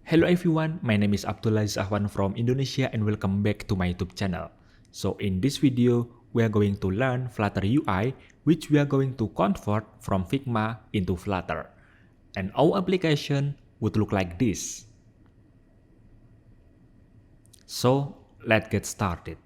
Hello everyone, my name is Abdullah Zahwan from Indonesia and welcome back to my YouTube channel. So in this video, we are going to learn Flutter UI, which we are going to convert from Figma into Flutter. And our application would look like this. So let's get started.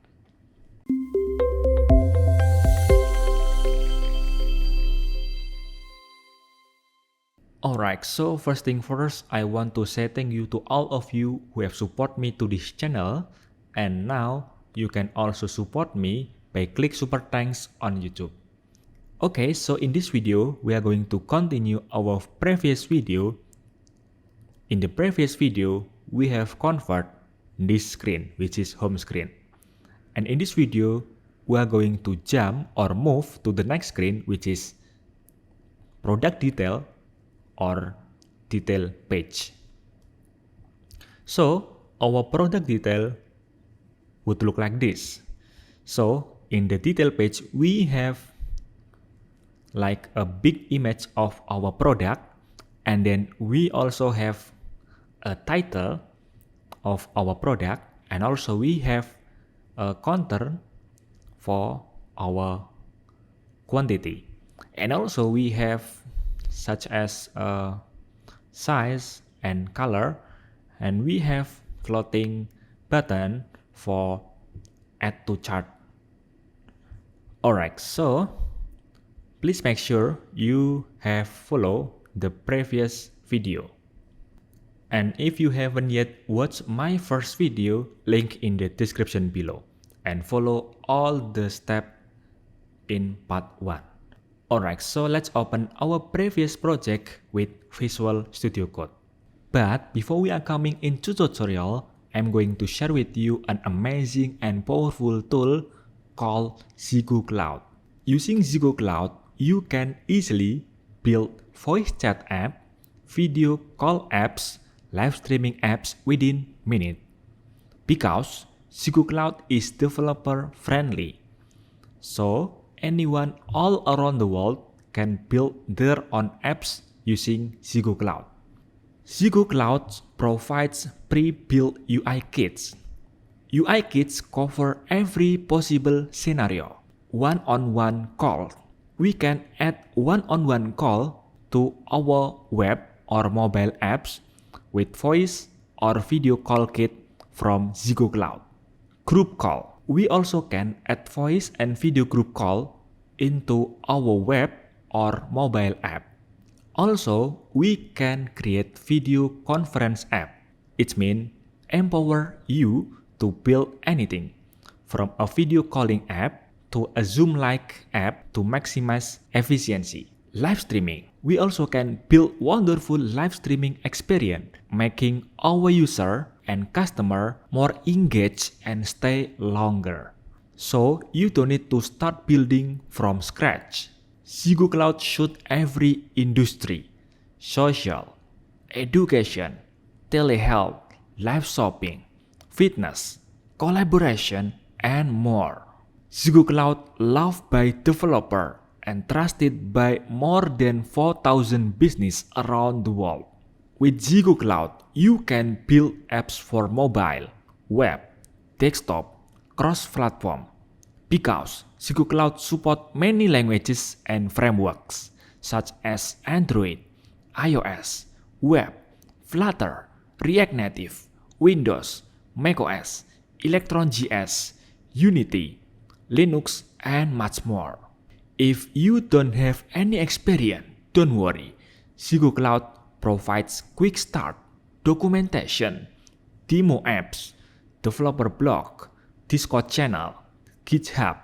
Alright, so first thing first, I want to say thank you to all of you who have supported me to this channel. And now, you can also support me by click super thanks on YouTube. Okay, so in this video, we are going to continue our previous video. In the previous video, we have converted this screen, which is home screen. And in this video, we are going to jump or move to the next screen, which is product detail or detail page. So our product detail would look like this. So in the detail page, we have like a big image of our product, and then we also have a title of our product, and also we have a counter for our quantity, and also we have such as size and color, and we have floating button for add to chart. Alright, so please make sure you have followed the previous video. And if you haven't yet watched my first video, link in the description below, and follow all the steps in part 1. Alright, so let's open our previous project with Visual Studio Code. But before we are coming into tutorial, I'm going to share with you an amazing and powerful tool called Zigo Cloud. Using Zigo Cloud, you can easily build voice chat app, video call apps, live streaming apps within minutes. Because Zigo Cloud is developer friendly. So anyone all around the world can build their own apps using Zigo Cloud. Zigo Cloud provides pre-built UI kits. UI kits cover every possible scenario. One-on-one call. We can add one-on-one call to our web or mobile apps with voice or video call kit from Zigo Cloud. Group call. We also can add voice and video group call into our web or mobile app. Also, we can create video conference app. It means empower you to build anything, from a video calling app to a Zoom-like app to maximize efficiency. Live streaming. We also can build wonderful live streaming experience, making our user and customer more engaged and stay longer. So you don't need to start building from scratch. Zigo Cloud suits every industry: social, education, telehealth, live shopping, fitness, collaboration, and more. Zigo Cloud loved by developers and trusted by more than 4,000 businesses around the world. With Zigo Cloud, you can build apps for mobile, web, desktop, cross-platform. Because Zigo Cloud supports many languages and frameworks, such as Android, iOS, Web, Flutter, React Native, Windows, macOS, Electron.js, Unity, Linux, and much more. If you don't have any experience, don't worry. Zigo Cloud provides quick start, documentation, demo apps, developer blog, Discord channel, GitHub,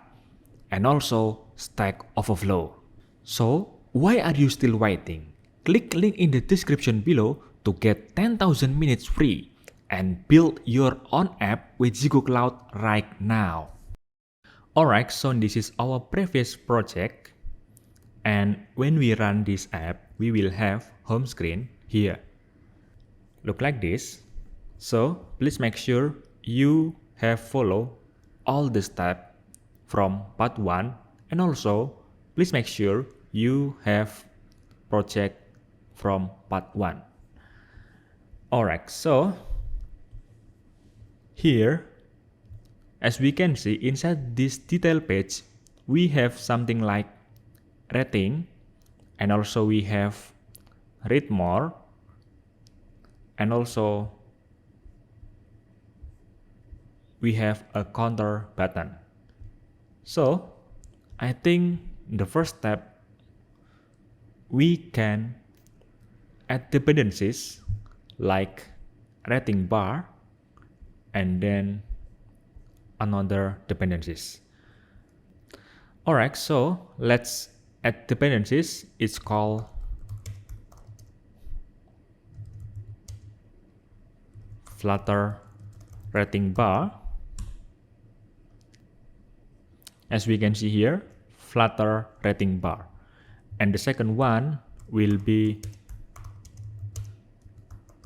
and also Stack Overflow. So, why are you still waiting? Click link in the description below to get 10,000 minutes free and build your own app with Zigo Cloud right now. Alright, so this is our previous project, and when we run this app, we will have home screen here. Look like this. So please make sure you have followed all the steps from part 1, and also please make sure you have project from part 1. Alright, so here, as we can see inside this detail page, we have something like rating, and also we have read more, and also we have a counter button. So I think the first step, we can add dependencies like rating bar and then another dependencies. Alright, so let's add dependencies. It's called Flutter rating bar. As we can see here, Flutter rating bar. And the second one will be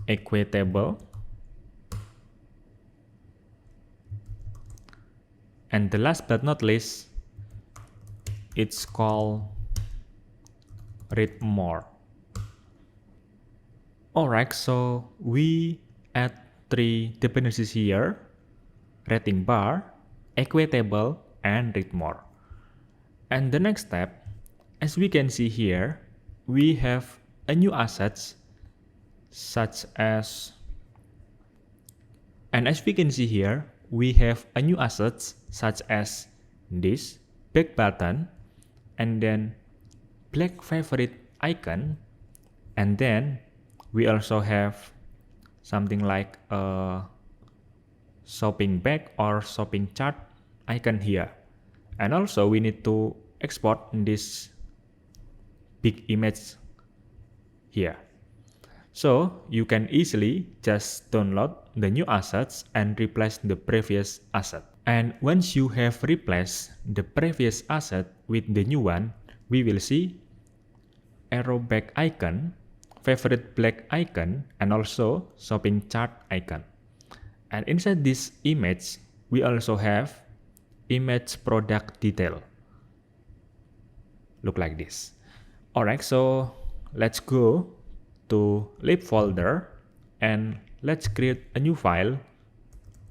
equatable. And the last but not least, it's called read more. Alright, so we add 3 dependencies here: rating bar, equatable, and read more. And the next step, as we can see here, we have a new assets such as, and as we can see here, we have a new assets such as this back button, and then black favorite icon, and then we also have something like a shopping bag or shopping chart icon here. And also we need to export this big image here. So you can easily just download the new assets and replace the previous asset. And once you have replaced the previous asset with the new one, we will see arrow back icon, favorite black icon, and also shopping chart icon. And inside this image, we also have image product detail. Look like this. Alright, so let's go to lib folder and let's create a new file,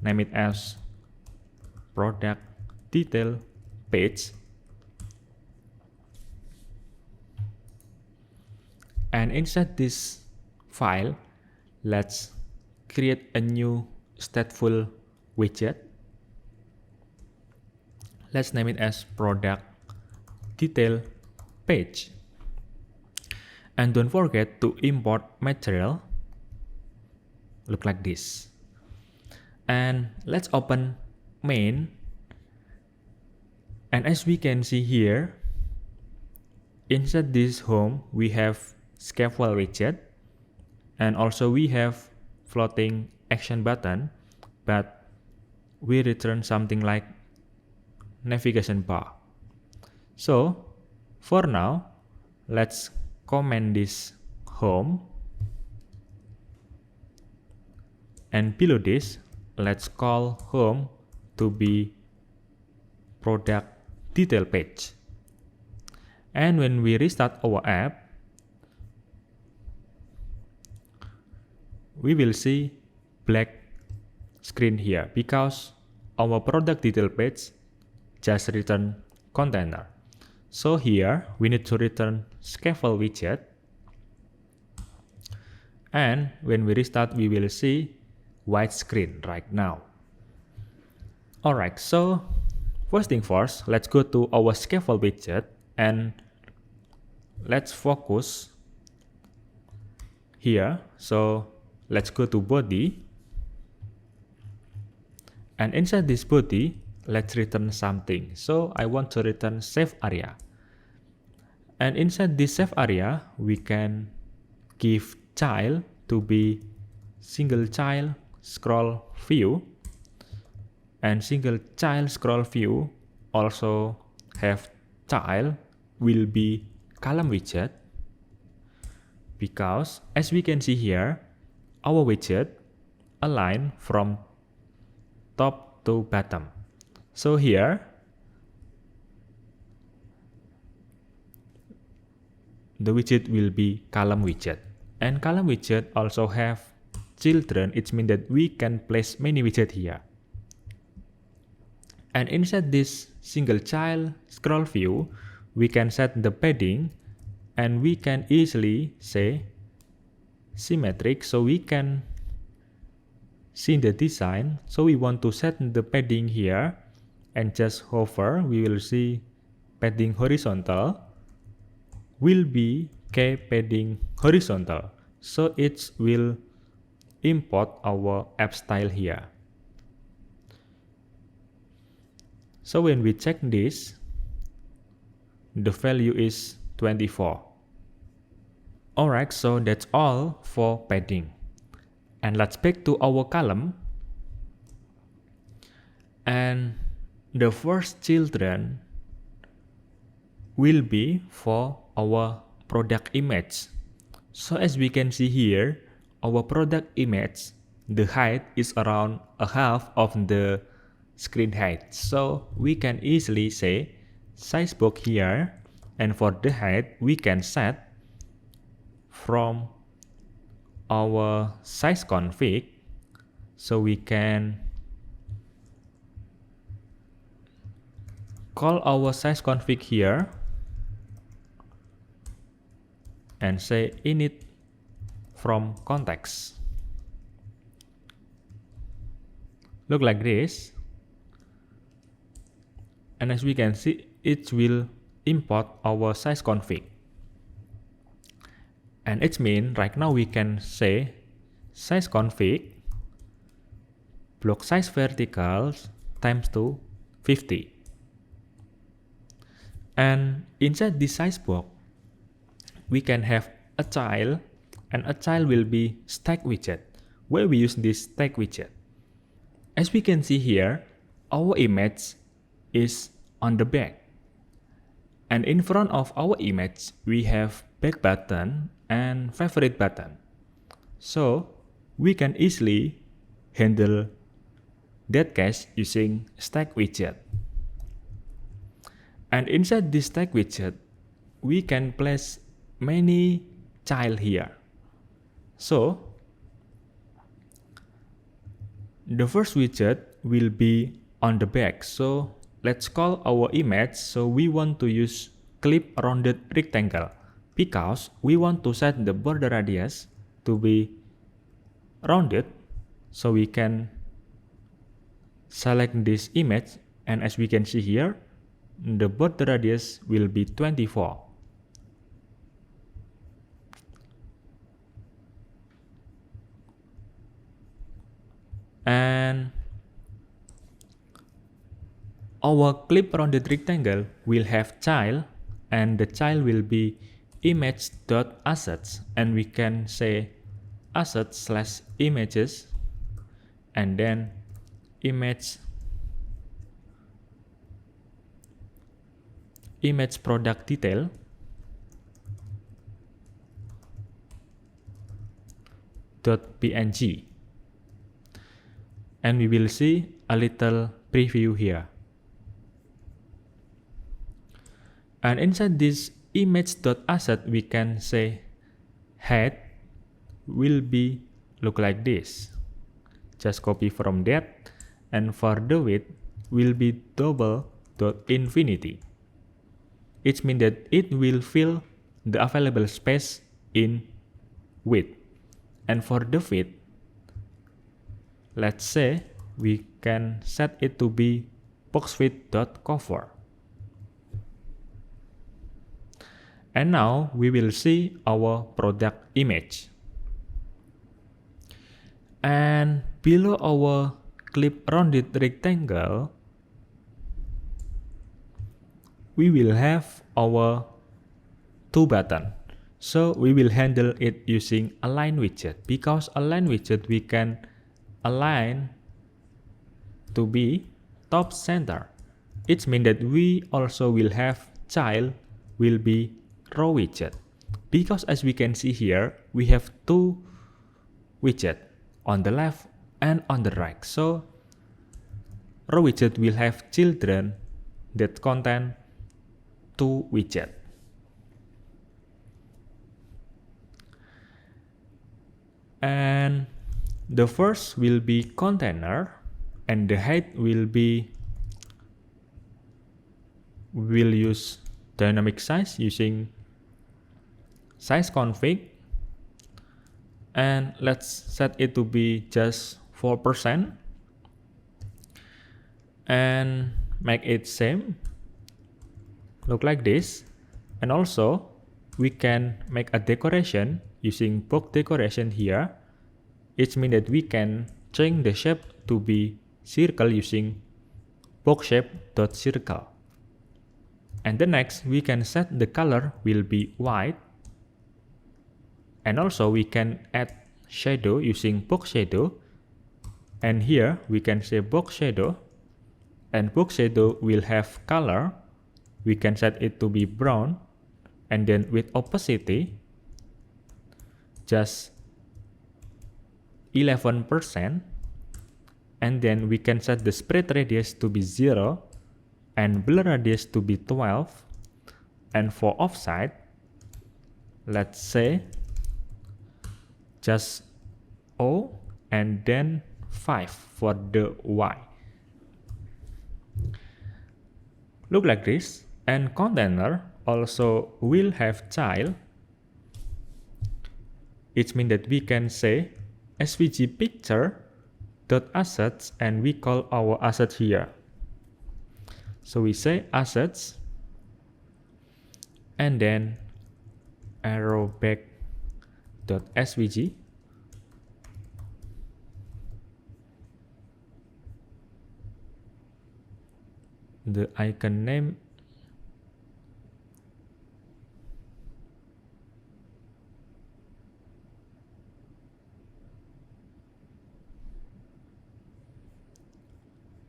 name it as product detail page. And inside this file, let's create a new stateful widget. Let's name it as product detail page. And don't forget to import material. Look like this. And let's open main. And as we can see here, inside this home, we have scaffold widget, and also we have floating action button, but we return something like navigation bar. So for now, let's comment this home, and below this, let's call home to be product detail page. And when we restart our app, we will see black screen here because our product detail page just return container. So here we need to return scaffold widget, and when we restart we will see white screen right now. Alright, so first thing first, let's go to our scaffold widget and let's focus here. So let's go to body, and inside this body, let's return something. So I want to return save area. And inside this save area, we can give child to be single child scroll view, and single child scroll view also have child will be column widget, because as we can see here, our widget align from top to bottom. So here, the widget will be column widget, and column widget also have children, it means that we can place many widgets here. And inside this single child scroll view, we can set the padding, and we can easily say symmetric, so we can see the design. So we want to set the padding here, and just hover, we will see padding horizontal will be K padding horizontal. So it will import our app style here. So when we check this, the value is 24. Alright, so that's all for padding. And let's back to our column. And the first children will be for our product image. So as we can see here, our product image, the height is around a half of the screen height. So we can easily say size box here, and for the height we can set from our size config. So we can call our size config here and say init from context. Look like this. And as we can see, it will import our size config. And it means right now we can say size config block size verticals times to 50. And inside this size box, we can have a child, and a child will be stack widget, where we use this stack widget. As we can see here, our image is on the back. And in front of our image, we have back button and favorite button. So we can easily handle that case using stack widget. And inside this stack widget, we can place many child here. So the first widget will be on the back. So let's call our image. So we want to use clip rounded rectangle because we want to set the border radius to be rounded. So we can select this image, and as we can see here, the border radius will be 24. And our clip rounded rectangle will have child, and the child will be image.assets, and we can say assets/images, and then image product detail .png, and we will see a little preview here. And inside this image.asset, we can say height will be look like this. Just copy from that, and for the width will be double.infinity. It means that it will fill the available space in width. And for the width, let's say we can set it to be boxwidth.cover. And now we will see our product image. And below our clip rounded rectangle, we will have our two button. So we will handle it using align widget, because align widget we can align to be top center. It means that we also will have child will be row widget, because as we can see here, we have two widget on the left and on the right. So row widget will have children that contain two widget. And The first will be container, and the height will we'll use dynamic size using size config, and let's set it to be just 4% and make it same, look like this. And also we can make a decoration using box decoration here. It means that we can change the shape to be circle using box shape.circle. And the next we can set the color will be white. And also we can add shadow using box shadow. And here we can say box shadow. And box shadow will have color. We can set it to be brown. And then with opacity, just 11%. And then we can set the spread radius to be 0. And blur radius to be 12. And for offset, let's say just O and then 5 for the Y. Look like this. And container also will have child. It means that we can say svg picture dot assets, and we call our asset here. So we say assets and then arrow back dot svg. The icon name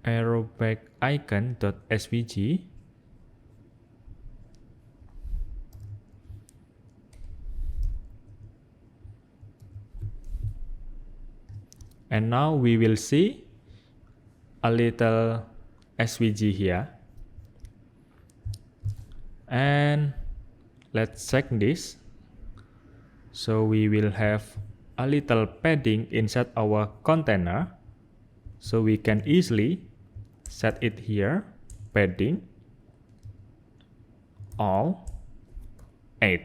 arrow back icon dot svg. And now we will see a little SVG here. And let's check this. So we will have a little padding inside our container. So we can easily set it here, padding, all 8.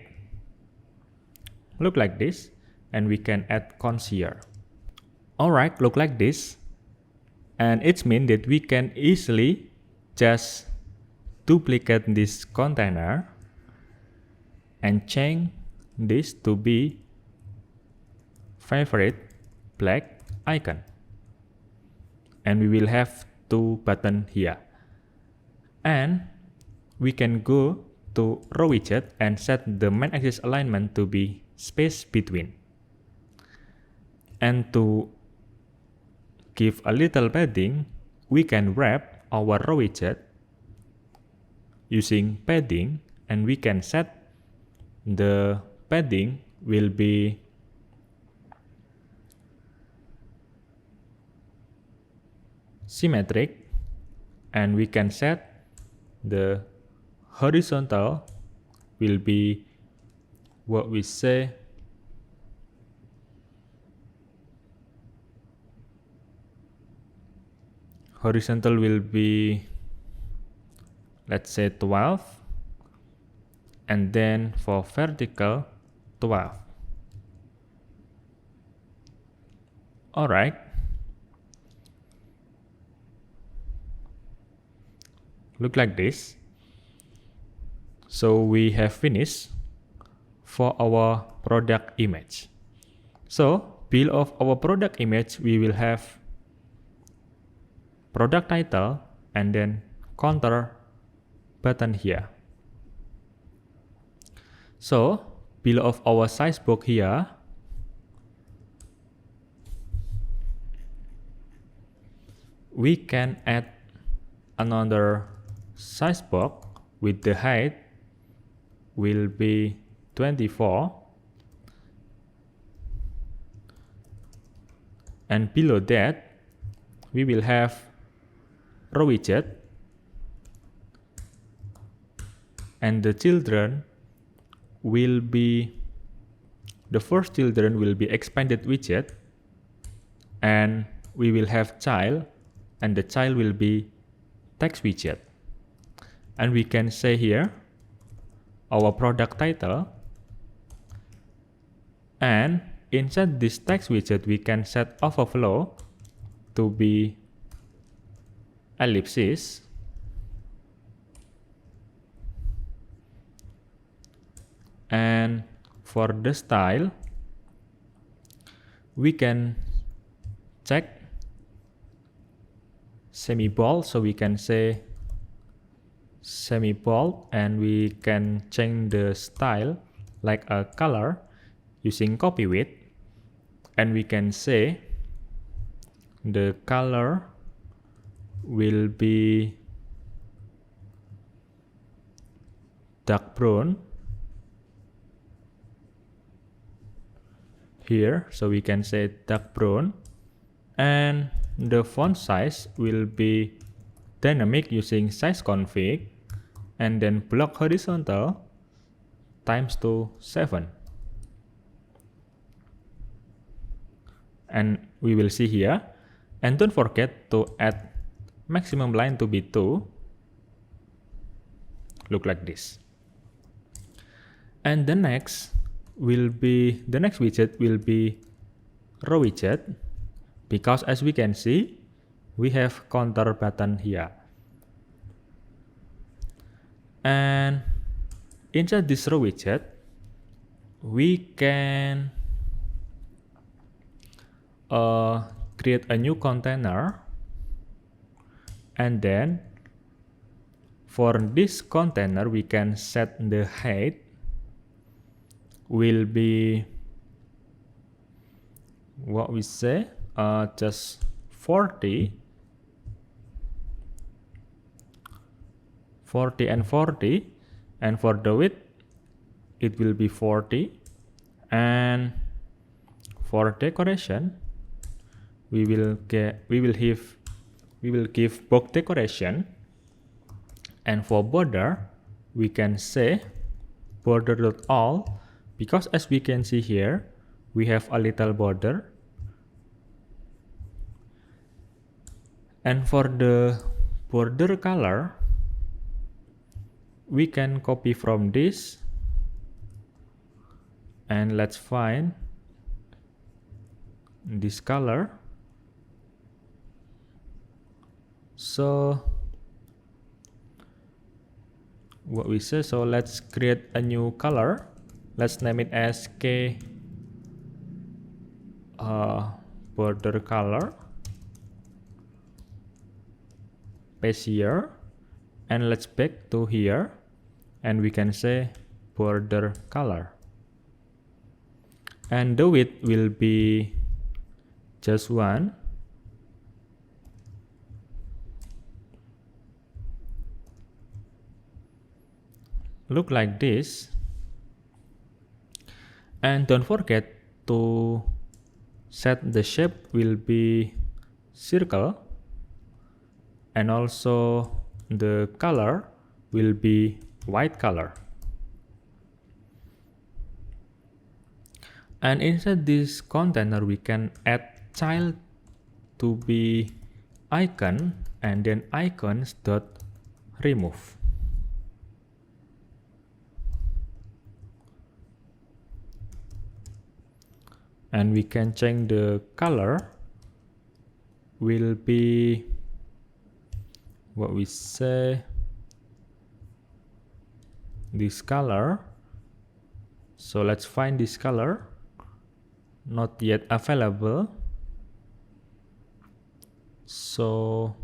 Look like this, and we can add cons here. Alright, look like this. And it means that we can easily just duplicate this container and change this to be favorite black icon. And we will have 2 buttons here. And we can go to row widget and set the main axis alignment to be space between. And to give a little padding, we can wrap our row widget using padding, and we can set the padding will be symmetric, and we can set the horizontal will be what we say horizontal will be, let's say 12, and then for vertical 12. Alright. Look like this. So we have finished for our product image. So below of our product image, we will have product title and then counter button here. So below of our size box here, we can add another size box with the height will be 24, and below that we will have row widget, and the children will be, the first children will be expanded widget and we will have child, and the child will be text widget. And we can say here our product title, and inside this text widget we can set overflow to be ellipsis, and for the style we can check semi-bold, so we can say semi-bold, and we can change the style like a color using copy width, and we can say the color will be dark brown here, so we can say dark brown, and the font size will be dynamic using size config, and then block horizontal times to 7. And we will see here, and don't forget to add maximum line to be 2, look like this. And the next widget will be row widget, because as we can see we have counter button here, and inside this row widget we can create a new container, and then for this container we can set the height will be what we say just 40 and 40, and for the width it will be 40, and for decoration we will give box decoration, and for border we can say border.all, because as we can see here we have a little border. And for the border color we can copy from this, and let's find this color. So what we say, so let's create a new color, let's name it as K border color, paste here, and let's back to here, and we can say border color, and the width will be just 1, look like this. And don't forget to set the shape will be circle, and also the color will be white color. And inside this container we can add child to be icon, and then icons dot remove. And we can change the color will be what we say this color. So let's find this color, not yet available. So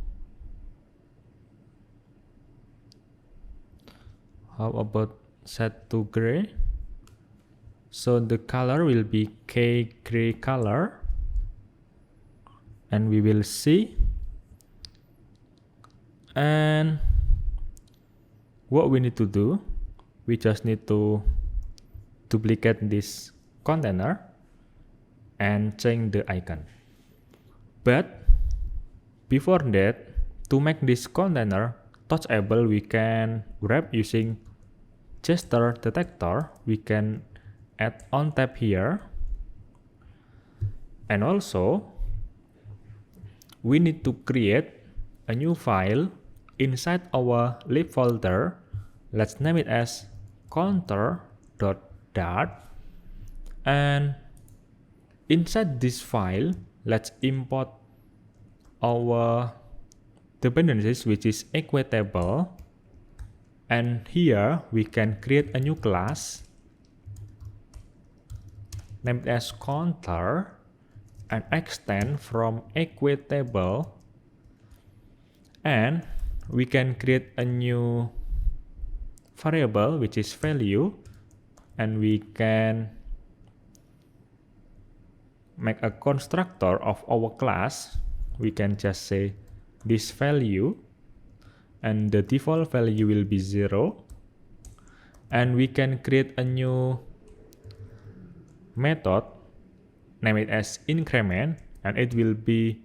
how about set to gray? So the color will be K gray color, and we will see. And what we need to do, we just need to duplicate this container and change the icon. But before that, to make this container touchable, we can grab using gesture detector. We can add on tab here, and also we need to create a new file inside our lib folder. Let's name it as counter.dart, and inside this file, let's import our dependencies, which is equatable, and here we can create a new class named as counter and extend from equatable, and we can create a new variable which is value, and we can make a constructor of our class. We can just say this value, and the default value will be 0, and we can create a new method, name it as increment, and it will be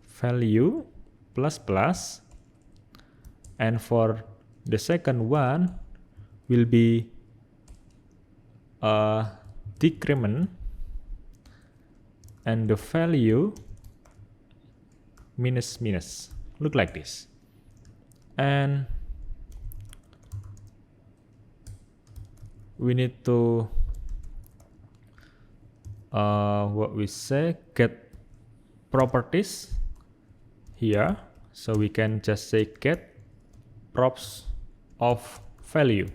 value plus plus, and for the second one will be a decrement, and the value minus minus, look like this. And we need to what we say, get properties here, so we can just say get props of value.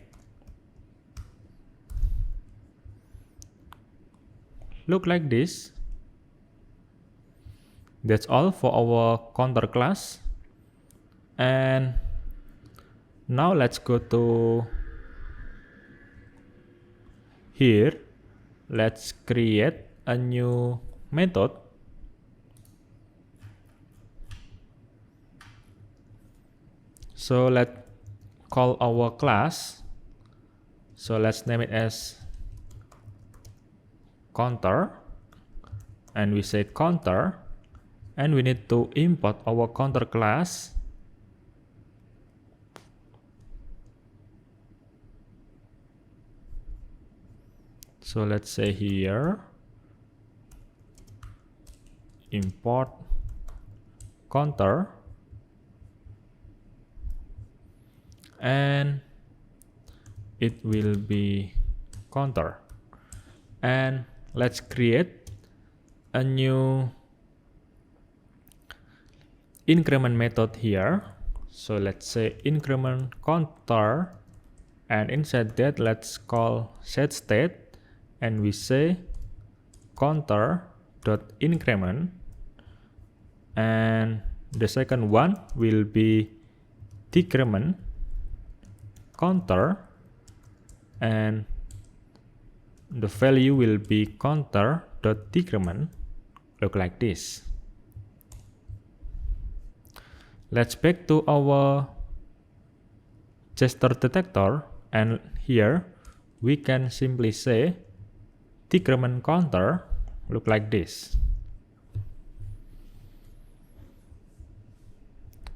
Look like this. That's all for our counter class. And now let's go to here. Let's create a new method. So let's call our class. So let's name it as counter, and we say counter, and we need to import our counter class. So let's say here import counter, and it will be counter. And let's create a new increment method here. So let's say increment counter, and inside that let's call setState, and we say counter.increment, and the second one will be decrement counter, and the value will be counter.decrement, look like this. Let's back to our gesture detector, and here we can simply say decrement counter, look like this.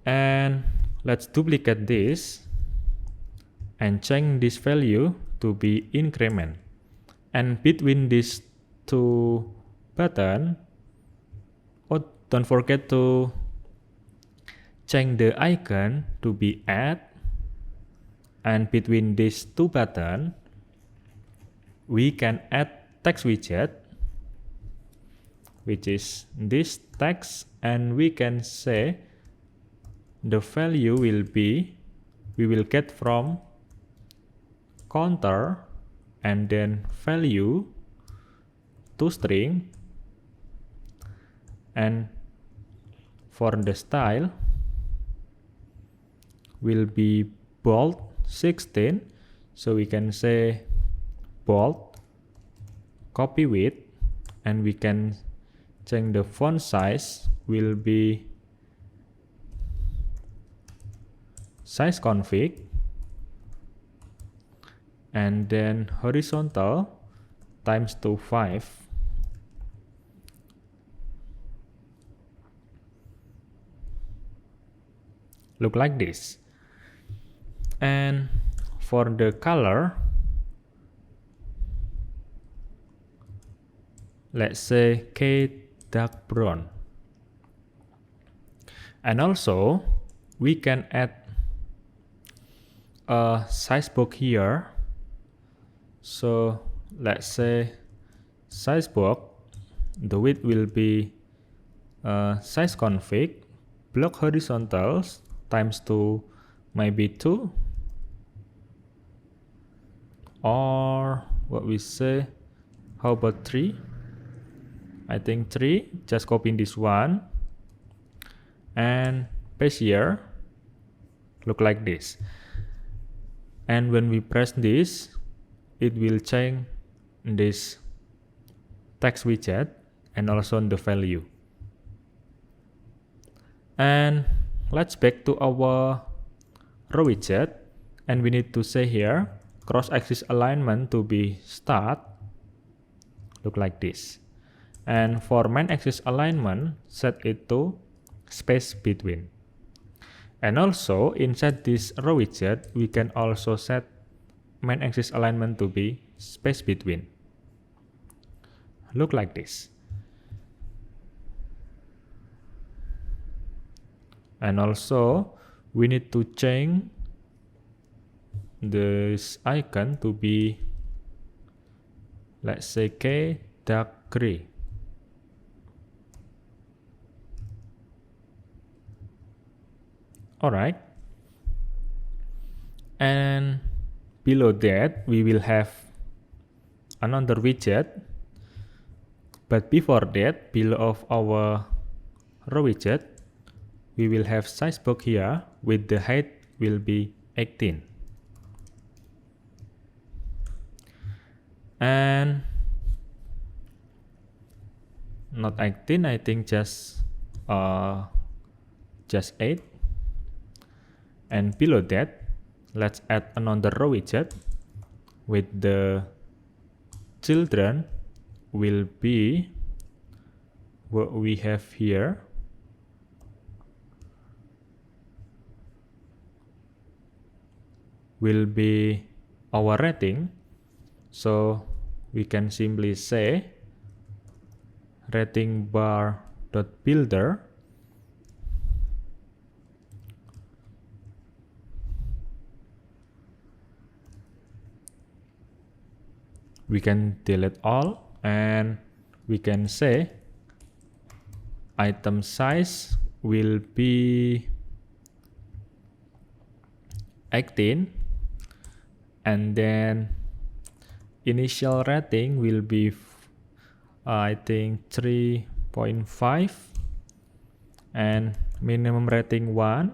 And let's duplicate this and change this value to be increment. And between these two buttons, don't forget to change the icon to be add. And between these two buttons, we can add text widget, which is this text, and we can say the value will be, we will get from counter and then value to string, and for the style will be bold 16, so we can say bold copy width, and we can change the font size will be size config, and then horizontal times to 5. Look like this. And for the color, let's say K dark brown. And also we can add a size box here. So let's say size box, the width will be size config block horizontals times 2, maybe 2, or what we say, how about 3? I think 3, just copy this one and paste here, look like this. And when we press this, it will change this text widget and also the value. And let's back to our row widget, and we need to say here cross-axis alignment to be start, look like this. And for main axis alignment, set it to space between. And also inside this row widget, we can also set main axis alignment to be space between, look like this. And also we need to change this icon to be, let's say, K dark gray. Alright, and below that we will have another widget, but before that, below of our row widget, we will have size box here with the height will be 18. And not 18, I think just 8. And below that, let's add another row widget with the children will be what we have here. Will be our rating. So we can simply say rating bar dot builder we can delete all, and we can say item size will be 18, and then initial rating will be I think 3.5, and minimum rating 1,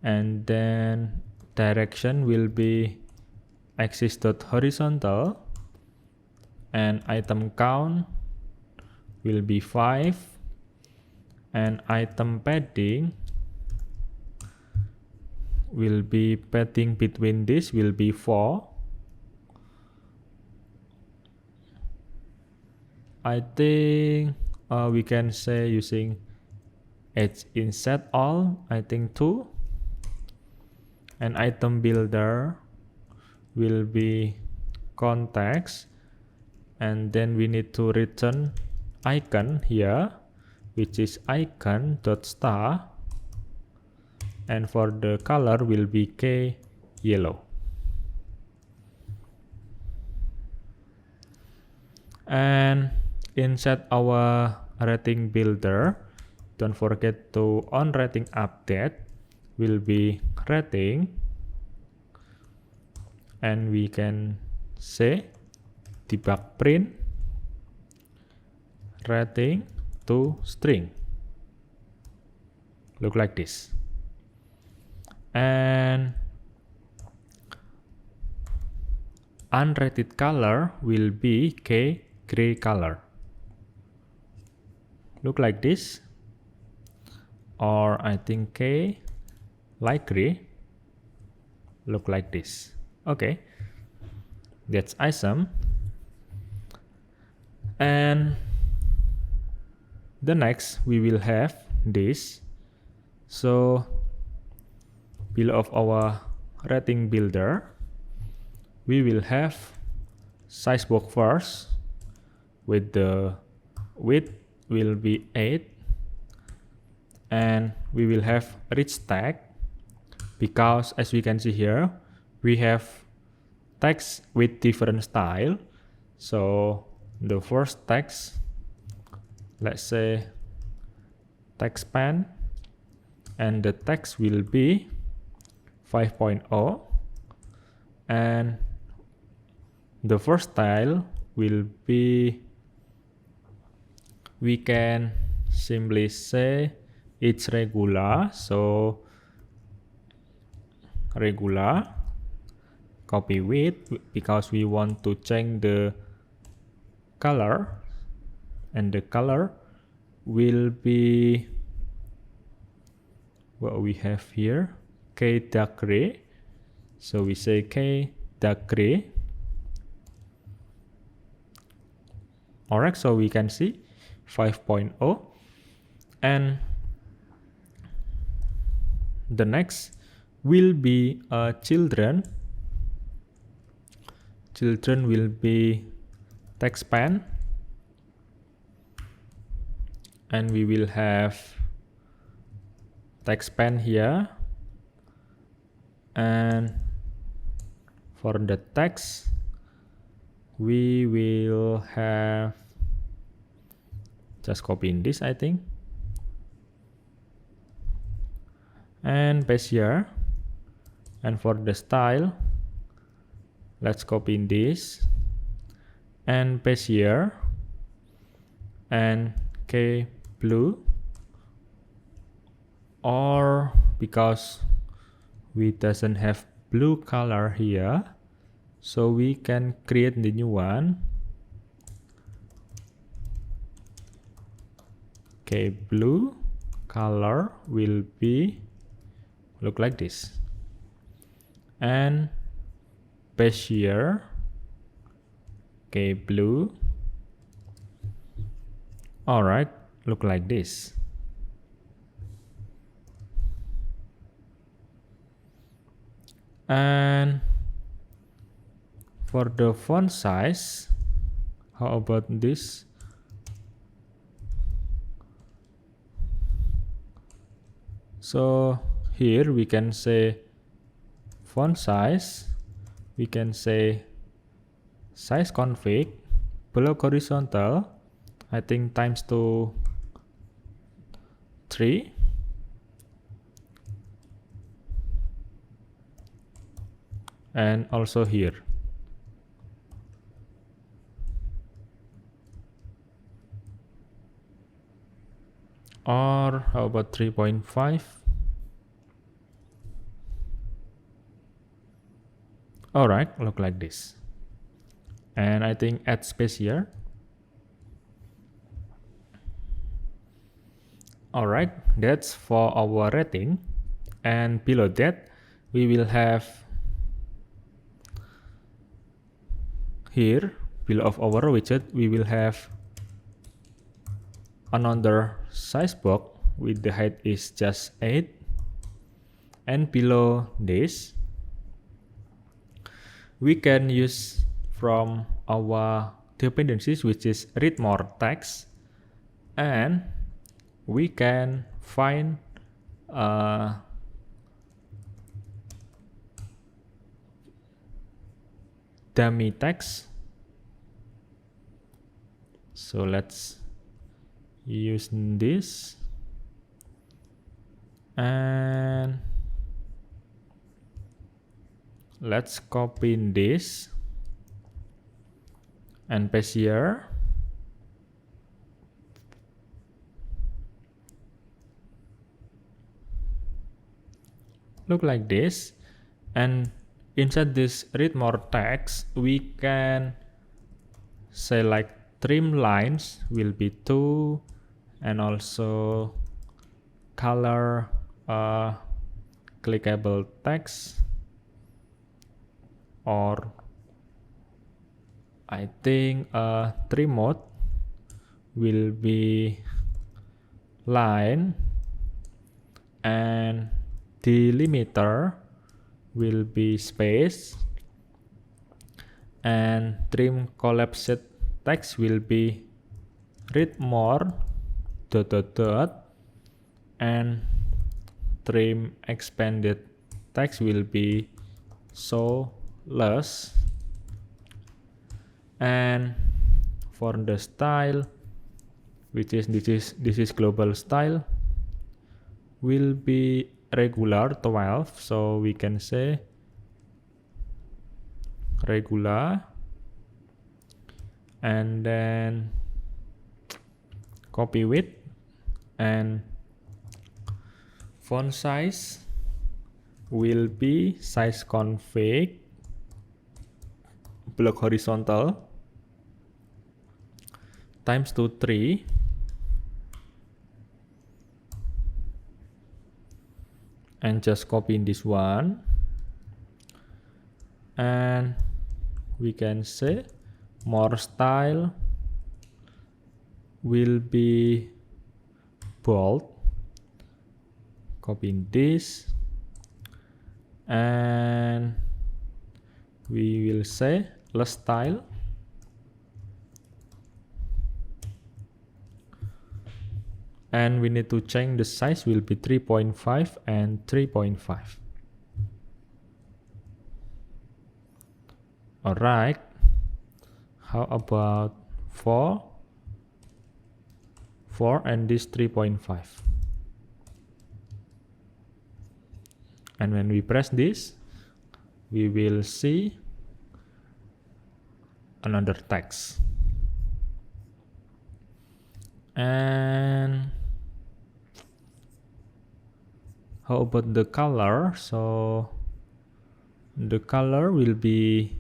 and then direction will be axis dot horizontal, and item count will be 5, and item padding will be padding between this will be 4. I think we can say using edge inset all, I think 2, and item builder will be context, and then we need to return icon here, which is icon dot star, and for the color will be K yellow. And inside our rating builder, don't forget to on rating update will be rating, and we can say debug print rating to string, look like this. And unrated color will be K gray color, look like this, or I think K light gray, look like this. Okay, that's awesome. And the next we will have this. So below of our rating builder, we will have size box first with the width will be 8, and we will have rich text, because as we can see here, we have text with different style. So the first text, let's say text span, and the text will be 5.0, and the first style will be, we can simply say it's regular. So regular, copy width, because we want to change the color, and the color will be what we have here, K dark gray. So we say K dark gray. Alright, so we can see 5.0, and the next will be children. Children will be text span, and we will have text span here, and for the text we will have, just copying this I think, and paste here. And for the style, let's copy this and paste here, and K blue, or because we doesn't have blue color here, so we can create the new one, K blue color will be look like this, and paste here, K blue. Alright, look like this. And for the font size, how about this? So here we can say font size, we can say size config, block horizontal, I think times to 3, and also here. Or how about 3.5? Alright, look like this. And I think add space here. Alright, that's for our rating. And below that, we will have here, below of our widget, we will have another size box with the height is just 8. And below this, we can use from our dependencies, which is read more text, and we can find dummy text. So let's use this, and let's copy this and paste here. Look like this, and inside this read more text, we can say like trim lines will be 2, and also color clickable text, or I think trim mode will be line, and delimiter will be space, and trim collapsed text will be read more ... and trim expanded text will be so less, and for the style, which is this is global style, will be regular 12, so we can say regular, and then copy width and font size will be size config block horizontal times 3, and just copy this one, and we can say more style will be bold, copy this, and we will say less style, and we need to change the size will be 3.5 and 3.5. Alright, how about 4 and this 3.5, and when we press this, we will see another text. And how about the color? So the color will be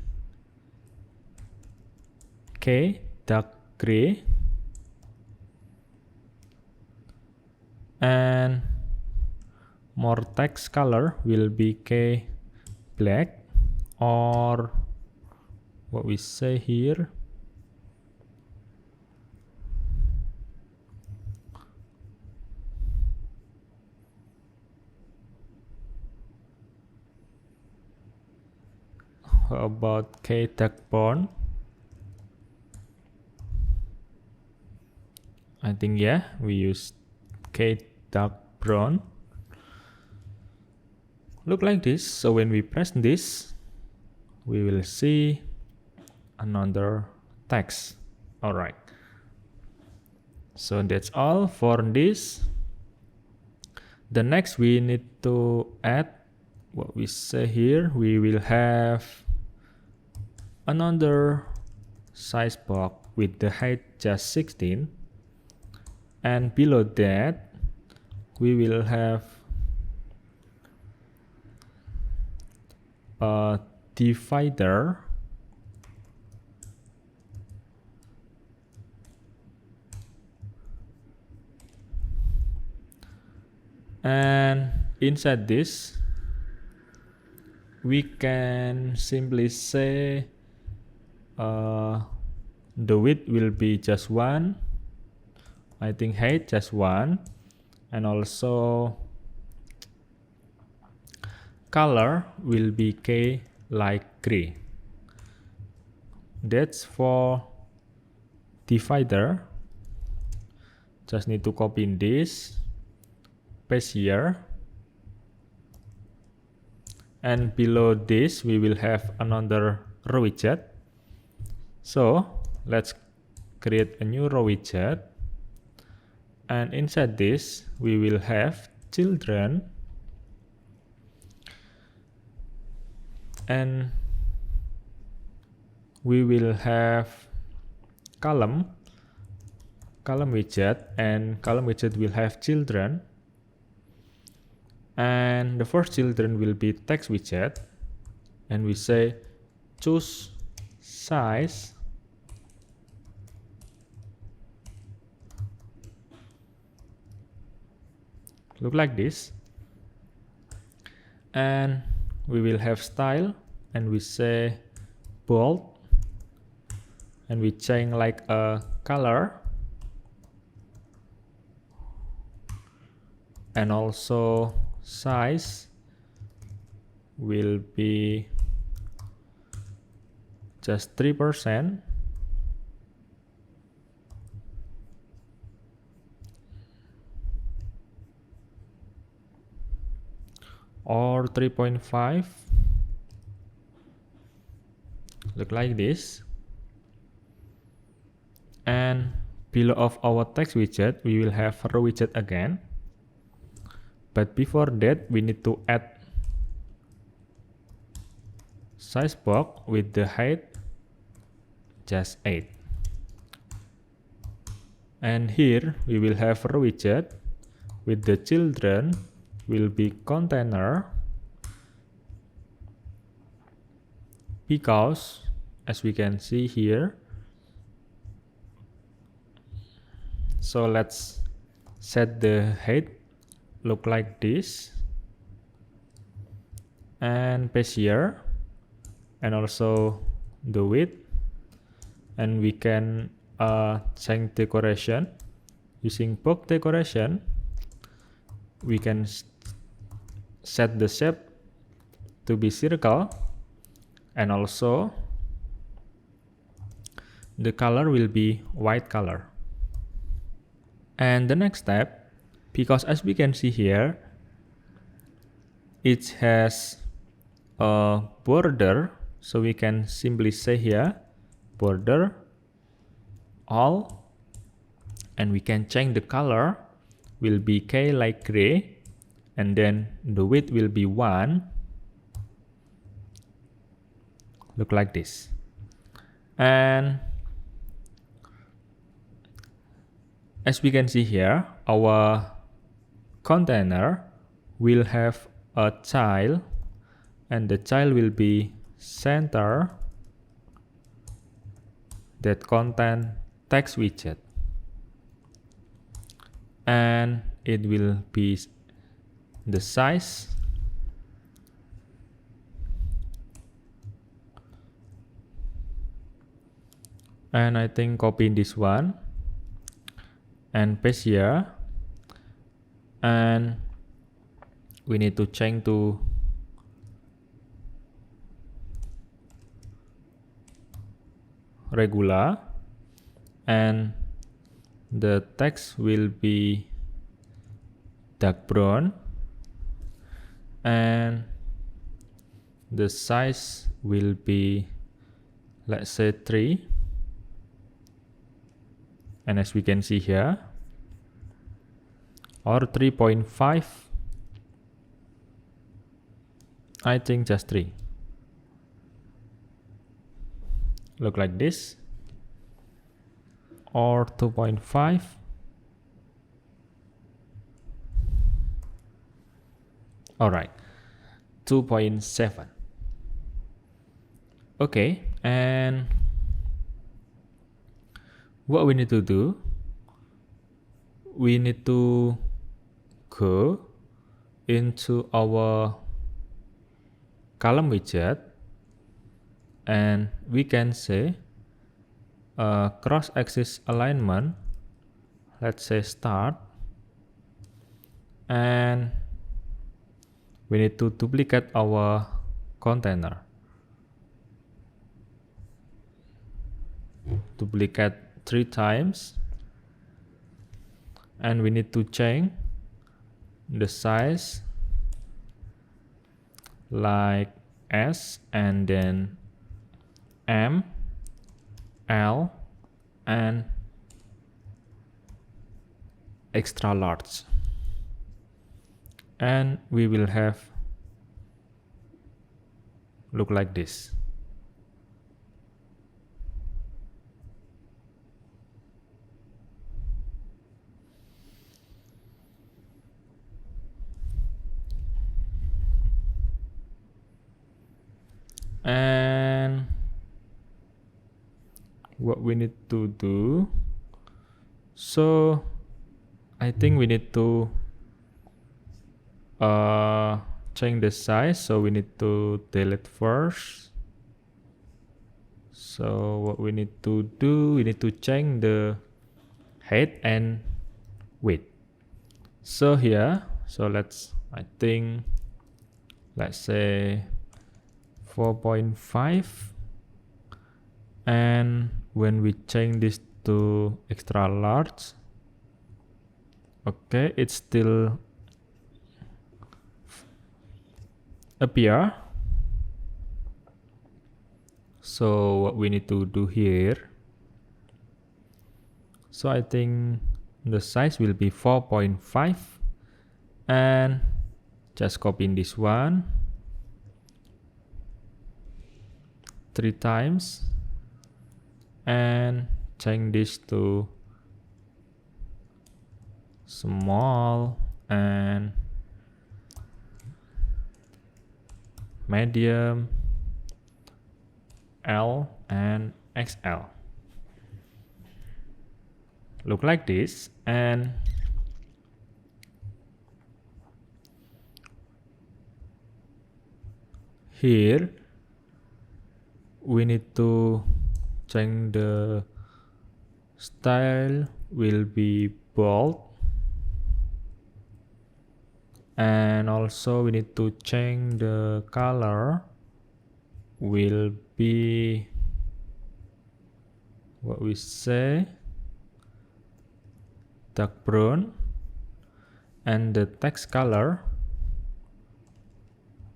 K dark gray, and more text color will be K black, or what we say here, how about K dark brown? I think yeah, we use K dark brown. Look like this. So when we press this, we will see another text. Alright, so that's all for this. The next we need to add what we say here. We will have another size box with the height just 16, and below that we will have a divider and inside this we can simply say the width will be just 1, I think height just 1, and also color will be K light gray. That's for divider. Just need to copy this, paste here, and below this we will have another row widget. So let's create a new row widget, and inside this we will have children, and we will have column widget, and column widget will have children, and the first children will be text widget, and we say choose size look like this, and we will have style, and we say bold, and we change like a color, and also size will be just 3%, or 3.5. Look like this. And below of our text widget, we will have row widget again. But before that, we need to add size box with the height just 8. And here we will have row widget with the children will be container, because as we can see here, so let's set the height look like this and paste here, and also the width, and we can change decoration using box decoration. We can set the shape to be circle, and also the color will be white color. And the next step, because as we can see here, it has a border, so we can simply say here border all, and we can change the color will be K like gray, and then the width will be 1, look like this. And as we can see here, our container will have a child, and the child will be center that contain text widget, and it will be the size and I think copy this one and paste here, and we need to change to regular, and the text will be dark brown, and the size will be, let's say, 3, and as we can see here, or 3.5, I think just 3, look like this, or 2.5, all right, 2.7. Okay, and what we need to do, we need to go into our column widget, and we can say cross-axis alignment, let's say start, and we need to duplicate our container, duplicate 3 times, and we need to change the size like S, and then M, L, and extra large, and we will have look like this. And what we need to do, so I think we need to change the size, so we need to delete first. So what we need to do, we need to change the height and width. So here, so let's, I think, let's say 4.5, and when we change this to extra large, okay, it's still appear. So what we need to do here, so I think the size will be 4.5, and just copy in this one 3 times and change this to small and medium, L and XL. Look like this, and here we need to change the style will be bold, and also we need to change the color will be what we say dark brown, and the text color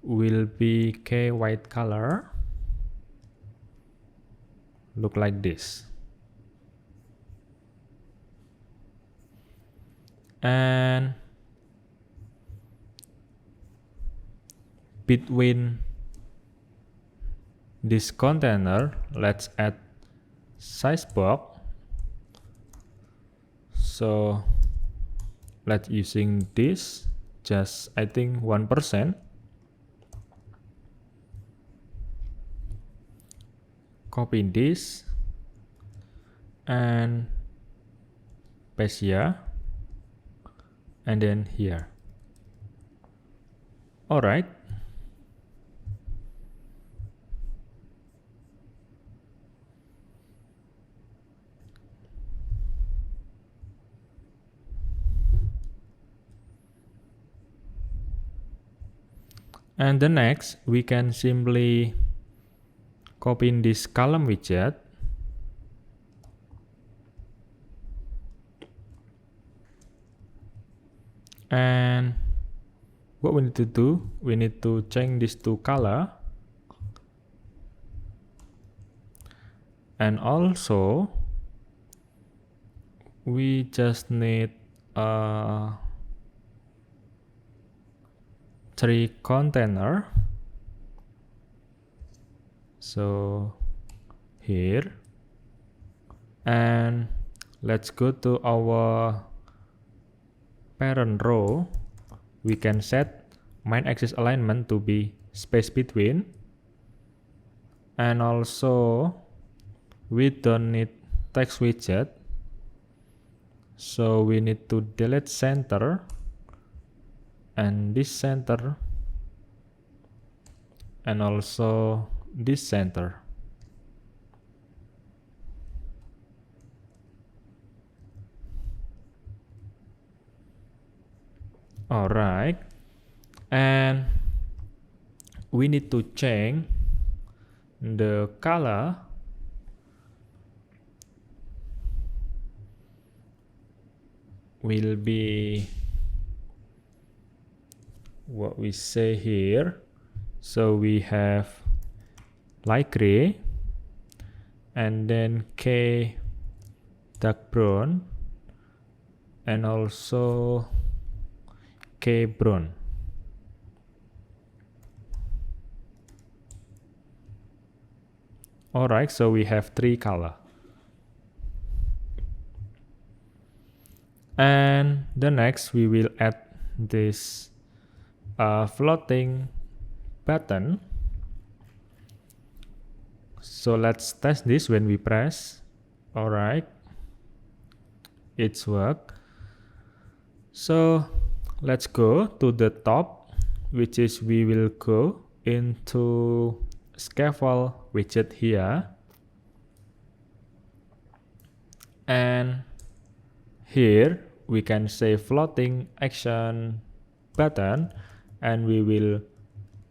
will be K white color. Look like this. And between this container, let's add size box. So let's using this, just I think 1%. Copy this and paste here and then here. All right. And the next, we can simply copy in this column widget and what we need to do, we need to change this to color, and also we just need 3 container. So here, and let's go to our parent row. We can set main axis alignment to be space between, and also we don't need text widget, so we need to delete center and this center and also this center. All right, and we need to change the color will be what we say here. So we have light gray and then K dark brown and also K brown. All right, so we have 3 color. And the next we will add this floating button. So let's test this when we press. All right, it's work. So let's go to the top, which is we will go into scaffold widget here, and here we can say floating action button, and we will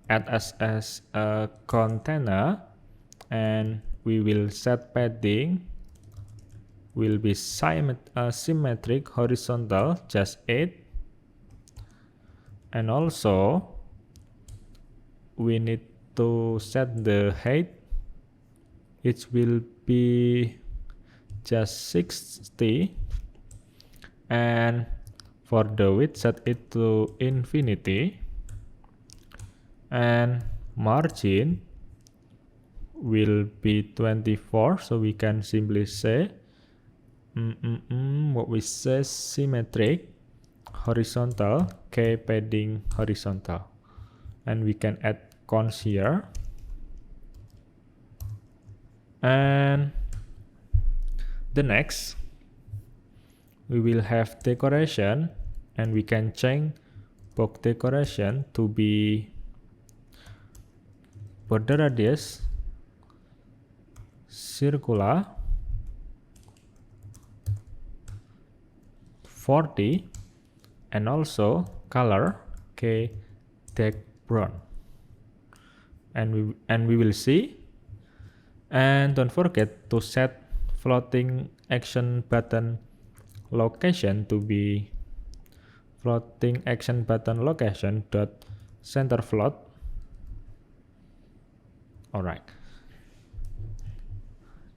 add as a container, and we will set padding will be symmetric horizontal, just 8, and also we need to set the height. It will be just 60, and for the width set it to infinity, and margin will be 24, so we can simply say what we say, symmetric horizontal, k padding horizontal, and we can add cons here. And the next, we will have decoration, and we can change box decoration to be border radius circular 40, and also color k dark brown, and we will see. And don't forget to set floating action button location to be floating action button location dot center float. Alright,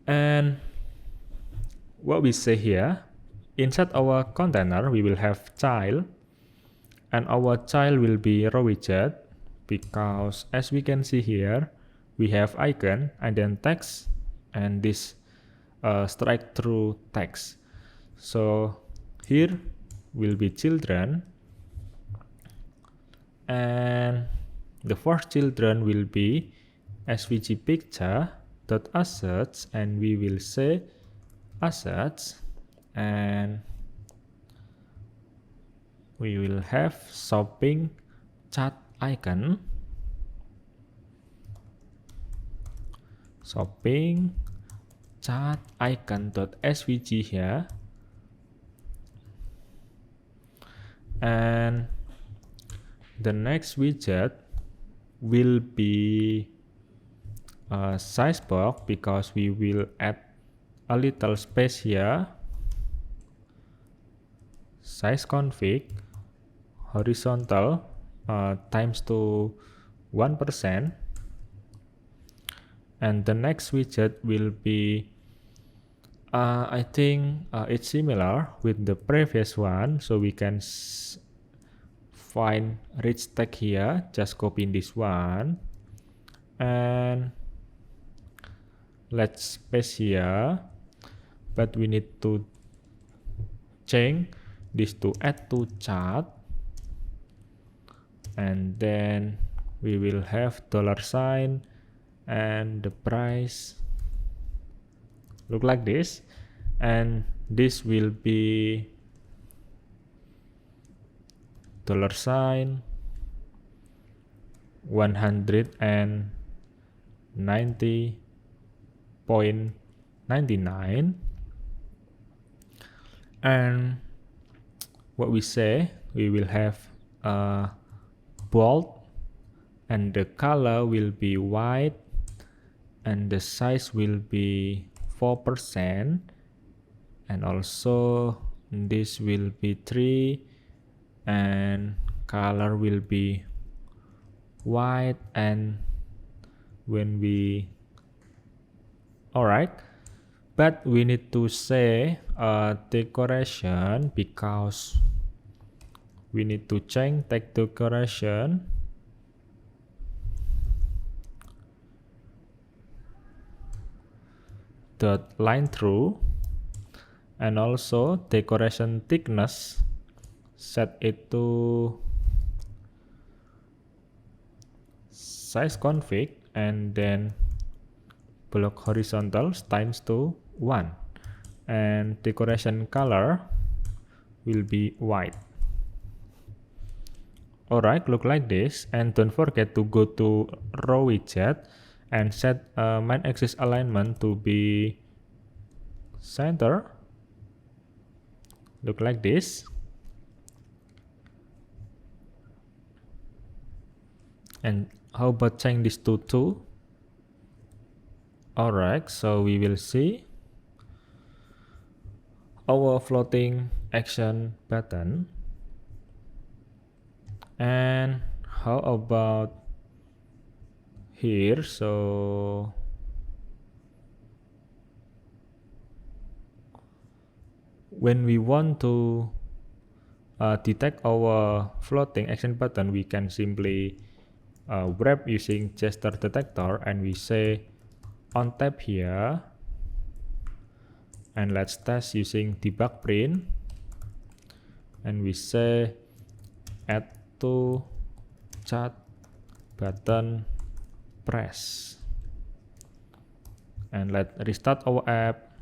and what we say here, inside our container we will have child, and our child will be row widget, because as we can see here, we have icon and then text, and this strike through text. So here will be children, and the first children will be svg picture dot assets, and we will say assets, and we will have shopping chat icon, shopping chat icon dot svg here, and the next widget will be a size box, because we will add a little space here, size config horizontal times to 1%. And the next widget will be I think it's similar with the previous one, so we can find rich tag here, just copy this one, and let's paste here, but we need to change this to add to chart, and then we will have $sign, and the price look like this, and this will be $sign 190.99, and what we say, we will have a bold, and the color will be white, and the size will be 4%, and also this will be 3, and color will be white, and when we alright, but we need to say decoration, because we need to change text decoration dot line through, and also decoration thickness, set it to size config, and then block horizontal times to 1, and decoration color will be white. Alright, look like this, and don't forget to go to row widget and set main axis alignment to be center, look like this, and how about change this to 2? Alright, so we will see our floating action button, and how about here. So when we want to detect our floating action button, we can simply wrap using gesture detector, and we say on tap here, and let's test using debug print, and we say add to chat button press, and let's restart our app,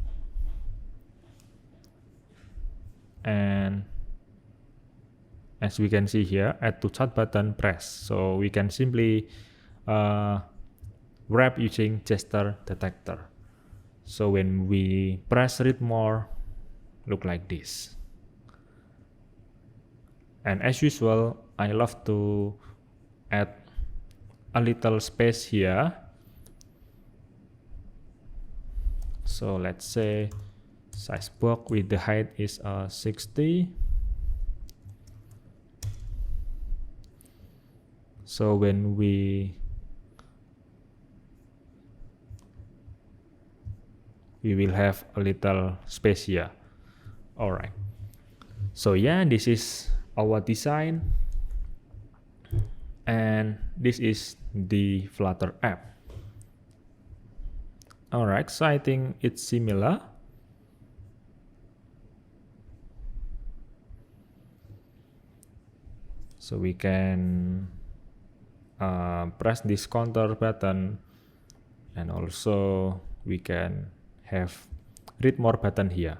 and as we can see here, add to chat button press. So we can simply wrap using gesture detector. So when we press read more, look like this. And as usual, I love to add a little space here. So let's say size box with the height is 60. So when we will have a little space here. All right. So yeah, this is our design, and this is the Flutter app. All right, so I think it's similar. So we can press this counter button, and also we can have read more button here.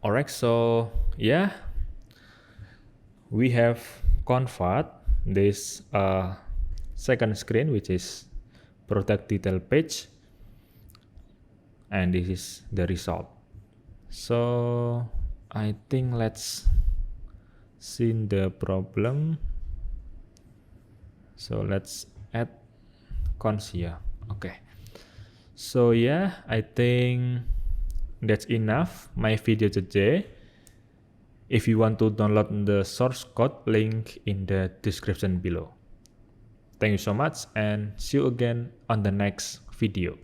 All right, so yeah, we have convert this second screen, which is product detail page, and this is the result. So I think let's see the problem. So let's add cons here. Okay, so yeah, I think that's enough my video today. If you want to download the source code, link in the description below. Thank you so much, and see you again on the next video.